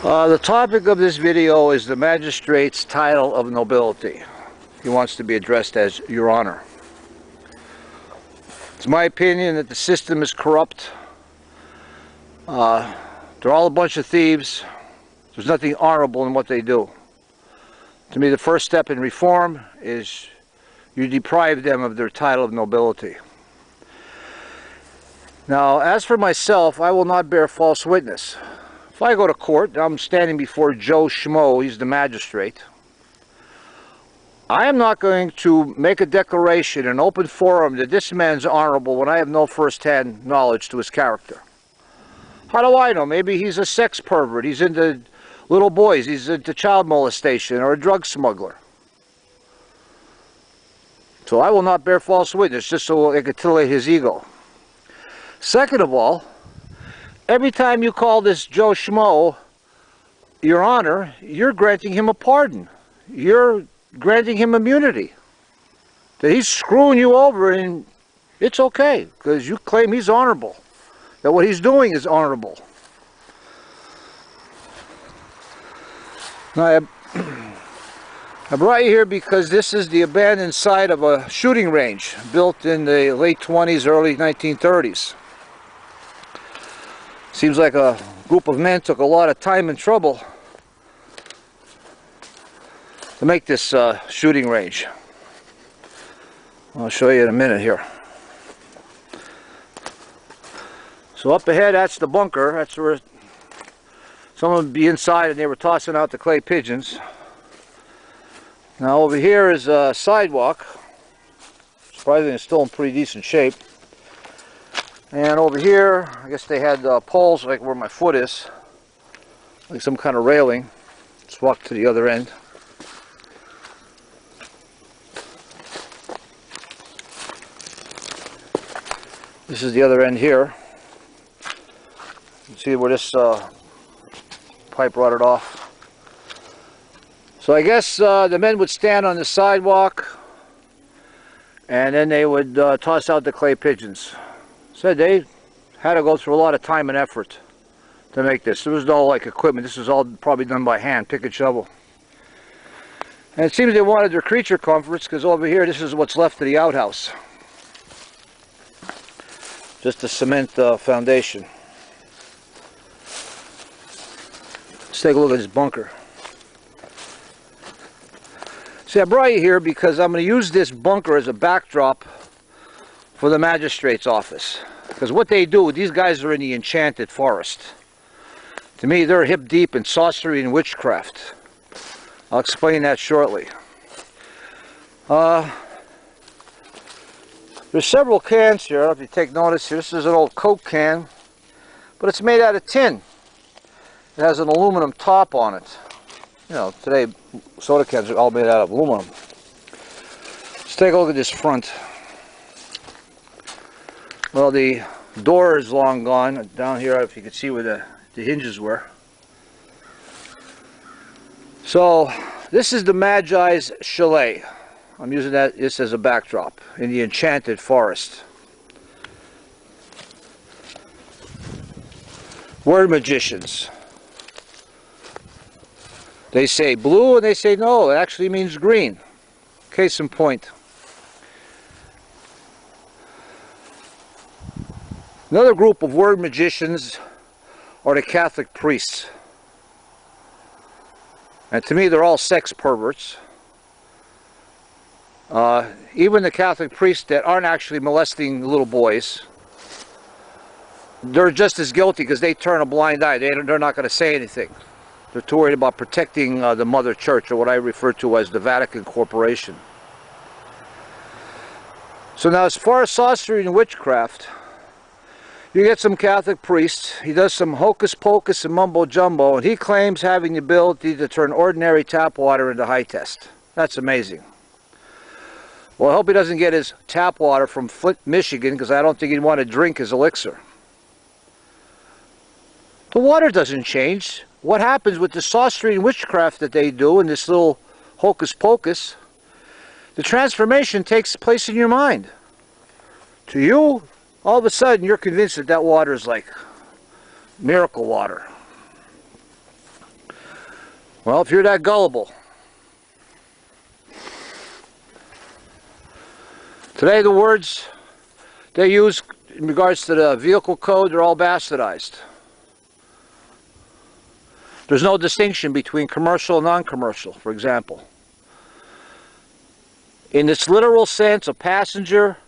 The topic of this video is the magistrate's title of nobility. He wants to be addressed as Your Honor. It's my opinion that the system is corrupt. They're all a bunch of thieves. There's nothing honorable in what they do. To me, the first step in reform is you deprive them of their title of nobility. Now, as for myself, I will not bear false witness. If I go to court, I'm standing before Joe Schmo, he's the magistrate. I am not going to make a declaration in an open forum that this man's honorable when I have no first-hand knowledge to his character. How do I know? Maybe he's a sex pervert, he's into little boys, he's into child molestation, or a drug smuggler. So I will not bear false witness just so I can titillate his ego. Second of all, every time you call this Joe Schmo Your Honor, you're granting him a pardon. You're granting him immunity. That he's screwing you over and it's okay because you claim he's honorable. That what he's doing is honorable. Now, I brought you here because this is the abandoned site of a shooting range built in the late 20s, early 1930s. Seems like a group of men took a lot of time and trouble to make this shooting range. I'll show you in a minute here. So up ahead, that's the bunker. That's where someone would be inside and they were tossing out the clay pigeons. Now over here is a sidewalk. Surprisingly, it's still in pretty decent shape. And over here, I guess they had poles like where my foot is, like some kind of railing. Let's walk to the other end. This is the other end here. You can see where this pipe rotted off. So I guess the men would stand on the sidewalk and then they would toss out the clay pigeons. Said they had to go through a lot of time and effort to make this. There was no like equipment. This was all probably done by hand, pick and shovel. And it seems they wanted their creature comforts because over here this is what's left of the outhouse. Just a cement foundation. Let's take a look at this bunker. See, I brought you here because I'm going to use this bunker as a backdrop for the magistrate's office. Because what they do, these guys are in the enchanted forest. To me, they're hip deep in sorcery and witchcraft. I'll explain that shortly. There's several cans here. I don't know if you take notice here. This is an old Coke can, but it's made out of tin. It has an aluminum top on it. You know, today soda cans are all made out of aluminum. Let's take a look at this front. Well, the door is long gone. Down here, if you can see where the hinges were. So, this is the Magi's chalet. I'm using this as a backdrop in the enchanted forest. Word magicians. They say blue and they say no, it actually means green. Case in point. Another group of word magicians are the Catholic priests. And to me, they're all sex perverts. Even the Catholic priests that aren't actually molesting little boys, they're just as guilty because they turn a blind eye. They're not going to say anything. They're too worried about protecting the Mother Church, or what I refer to as the Vatican Corporation. So now, as far as sorcery and witchcraft, you get some Catholic priest, he does some hocus pocus and mumbo jumbo, and he claims having the ability to turn ordinary tap water into high test. That's amazing. Well, I hope he doesn't get his tap water from Flint, Michigan, because I don't think he'd want to drink his elixir. The water doesn't change. What happens with the sorcery and witchcraft that they do in this little hocus pocus, the transformation takes place in your mind. To you, all of a sudden you're convinced that that water is like miracle water. Well, if you're that gullible. Today the words they use in regards to the vehicle code, they're all bastardized. There's no distinction between commercial and non-commercial, for example. In its literal sense, a passenger,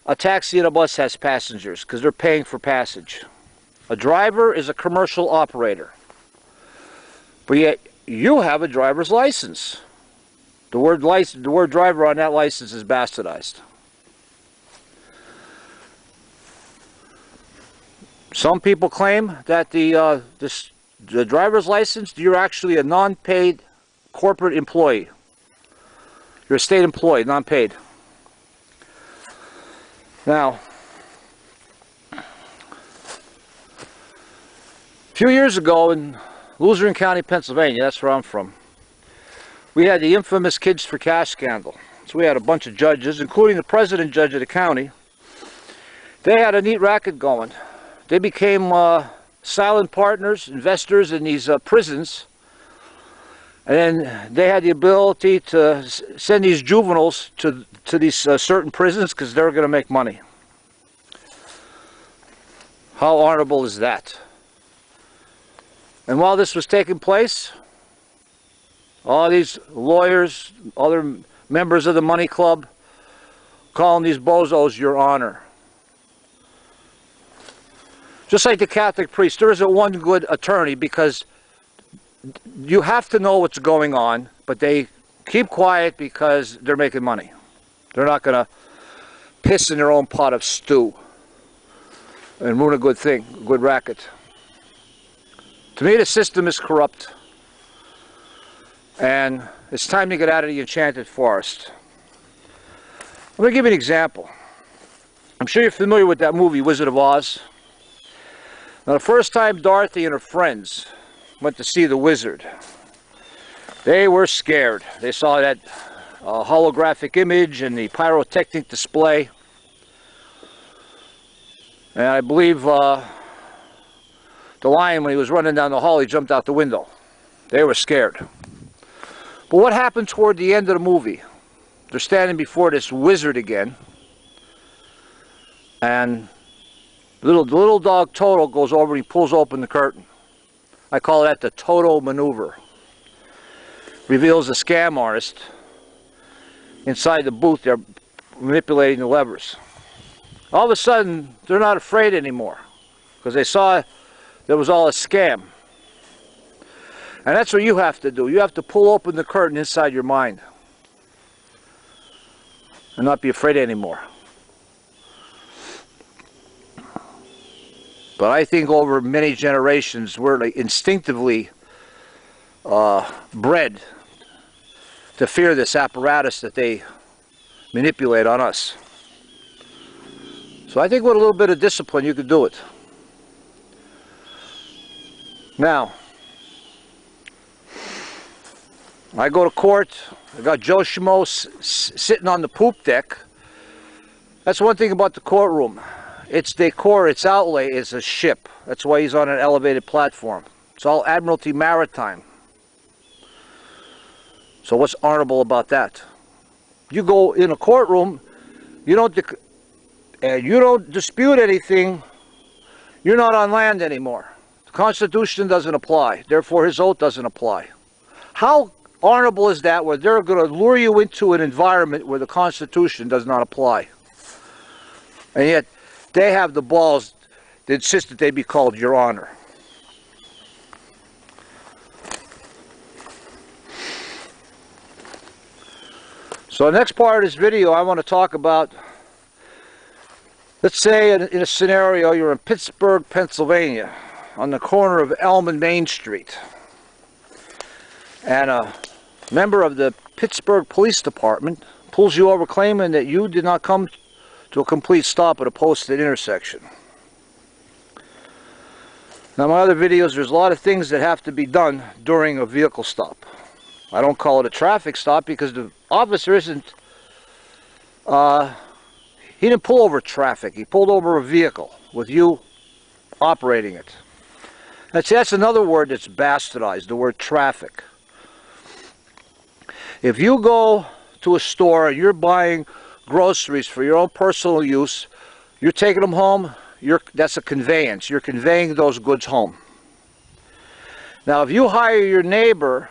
a taxi and a bus has passengers because they're paying for passage. A driver is a commercial operator. But yet, you have a driver's license. The word driver on that license is bastardized. Some people claim that the driver's license, you're actually a non-paid corporate employee. You're a state employee, non-paid. Now, a few years ago in Luzerne County, Pennsylvania, that's where I'm from, we had the infamous Kids for Cash scandal. So we had a bunch of judges, including the president judge of the county. They had a neat racket going. They became silent partners, investors in these prisons. And then they had the ability to send these juveniles to these certain prisons because they're going to make money. How honorable is that? And while this was taking place, all these lawyers, other members of the money club, calling these bozos your honor. Just like the Catholic priest, there isn't one good attorney because you have to know what's going on, but they keep quiet because they're making money. They're not going to piss in their own pot of stew and ruin a good thing, a good racket. To me, the system is corrupt, and it's time to get out of the enchanted forest. Let me give you an example. I'm sure you're familiar with that movie, Wizard of Oz. Now, the first time Dorothy and her friends went to see the wizard, they were scared. They saw that holographic image and the pyrotechnic display. And I believe the lion, when he was running down the hall, he jumped out the window. They were scared. But what happened toward the end of the movie? They're standing before this wizard again. And the little dog Toto goes over and he pulls open the curtain. I call that the Toto maneuver. Reveals a scam artist inside the booth. They're manipulating the levers. All of a sudden, they're not afraid anymore because they saw there was all a scam. And that's what you have to do. You have to pull open the curtain inside your mind and not be afraid anymore. But I think over many generations, we're like instinctively bred to fear this apparatus that they manipulate on us. So I think with a little bit of discipline, you could do it. Now, I go to court. I got Joe Schmo sitting on the poop deck. That's one thing about the courtroom. Its decor, its outlay is a ship. That's why he's on an elevated platform. It's all Admiralty Maritime. So what's honorable about that? You go in a courtroom, you don't dispute anything, you're not on land anymore. The Constitution doesn't apply. Therefore, his oath doesn't apply. How honorable is that where they're going to lure you into an environment where the Constitution does not apply? And yet, they have the balls to insist that they be called your honor. So the next part of this video, I want to talk about, let's say in a scenario, you're in Pittsburgh, Pennsylvania, on the corner of Elm and Main Street. And a member of the Pittsburgh Police Department pulls you over claiming that you did not come to a complete stop at a posted intersection. Now, in my other videos, there's a lot of things that have to be done during a vehicle stop. I don't call it a traffic stop because the officer isn't, he didn't pull over traffic. He pulled over a vehicle with you operating it. That's another word that's bastardized, the word traffic. If you go to a store and you're buying groceries for your own personal use, you're taking them home, that's a conveyance. You're conveying those goods home. Now, if you hire your neighbor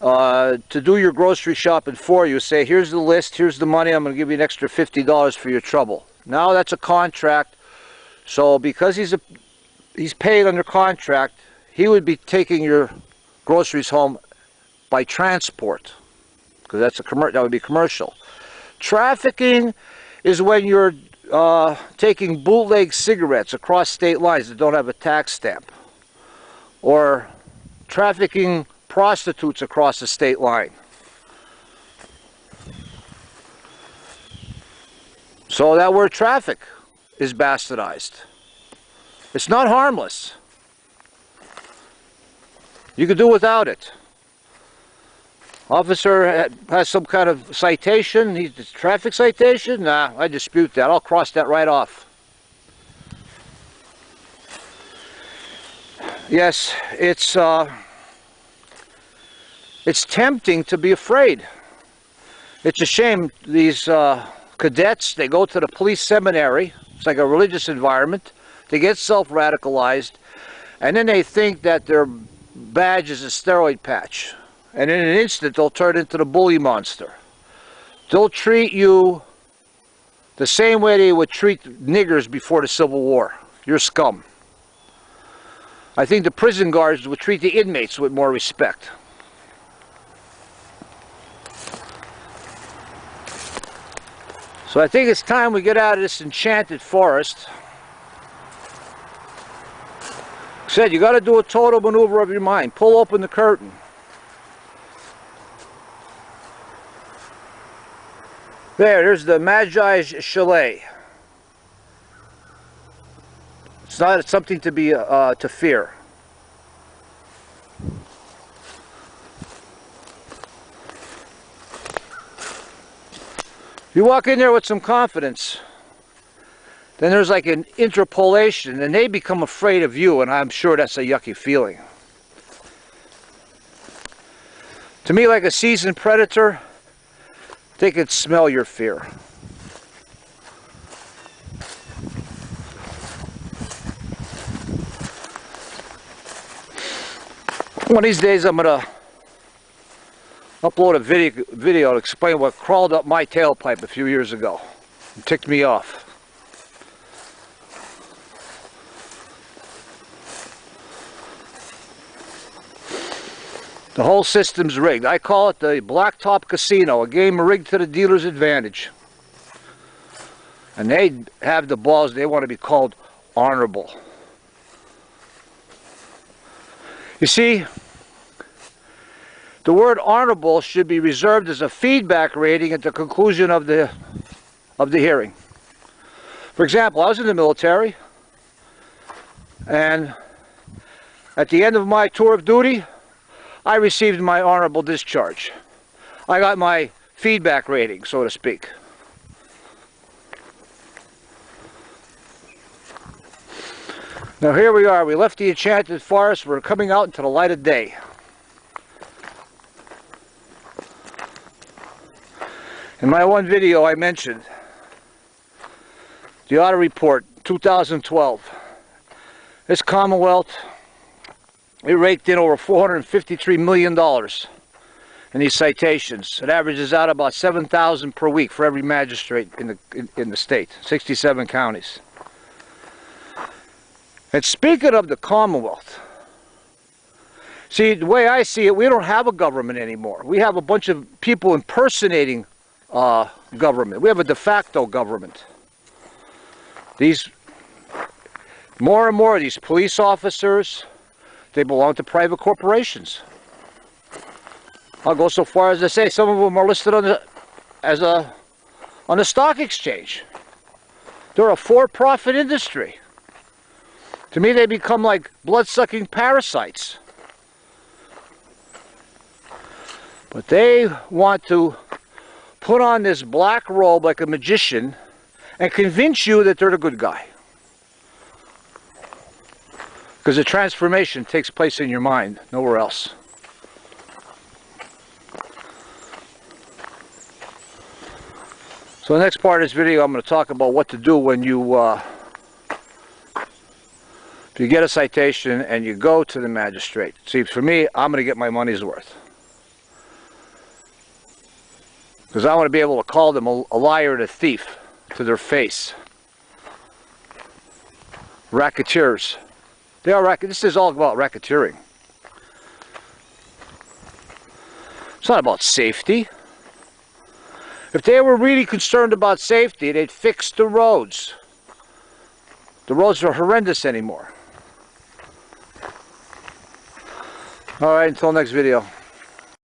to do your grocery shopping for you, say, here's the list, here's the money, I'm going to give you an extra $50 for your trouble. Now that's a contract. So because he's paid under contract, he would be taking your groceries home by transport, because that would be commercial. Trafficking is when you're taking bootleg cigarettes across state lines that don't have a tax stamp, or trafficking prostitutes across the state line. So that word traffic is bastardized. It's not harmless. You could do without it. Officer has some kind of citation, traffic citation? Nah, I dispute that. I'll cross that right off. Yes, it's tempting to be afraid. It's a shame these cadets, they go to the police seminary. It's like a religious environment. They get self-radicalized, and then they think that their badge is a steroid patch. And in an instant, they'll turn into the bully monster. They'll treat you the same way they would treat niggers before the Civil War. You're scum. I think the prison guards would treat the inmates with more respect. So I think it's time we get out of this enchanted forest. Said you got to do a total maneuver of your mind. Pull open the curtain. There's the Magi's Chalet. It's not something to be to fear. If you walk in there with some confidence, then there's like an interpolation, and they become afraid of you, and I'm sure that's a yucky feeling. To me, like a seasoned predator, they could smell your fear. One of these days I'm going to upload a video to explain what crawled up my tailpipe a few years ago. It ticked me off. The whole system's rigged. I call it the blacktop casino, a game rigged to the dealer's advantage. And they have the balls, they want to be called honorable. You see, the word honorable should be reserved as a feedback rating at the conclusion of the hearing. For example, I was in the military, and at the end of my tour of duty, I received my honorable discharge. I got my feedback rating, so to speak. Now here we are. We left the enchanted forest. We're coming out into the light of day. In my one video I mentioned the audit report 2012. This Commonwealth, it raked in over $453 million in these citations. It averages out about 7,000 per week for every magistrate in the state, 67 counties. And speaking of the Commonwealth, see, the way I see it, we don't have a government anymore. We have a bunch of people impersonating government. We have a de facto government. More and more of these police officers, they belong to private corporations. I'll go so far as to say some of them are listed on the stock exchange. They're a for-profit industry. To me, they become like blood-sucking parasites. But they want to put on this black robe like a magician and convince you that they're the good guy. Because the transformation takes place in your mind, nowhere else. So the next part of this video, I'm going to talk about what to do when you, if you get a citation and you go to the magistrate. See, for me, I'm going to get my money's worth. Because I want to be able to call them a liar and a thief to their face. Racketeers. They are this is all about racketeering. It's not about safety. If they were really concerned about safety, they'd fix the roads. The roads are horrendous anymore. Alright, until next video.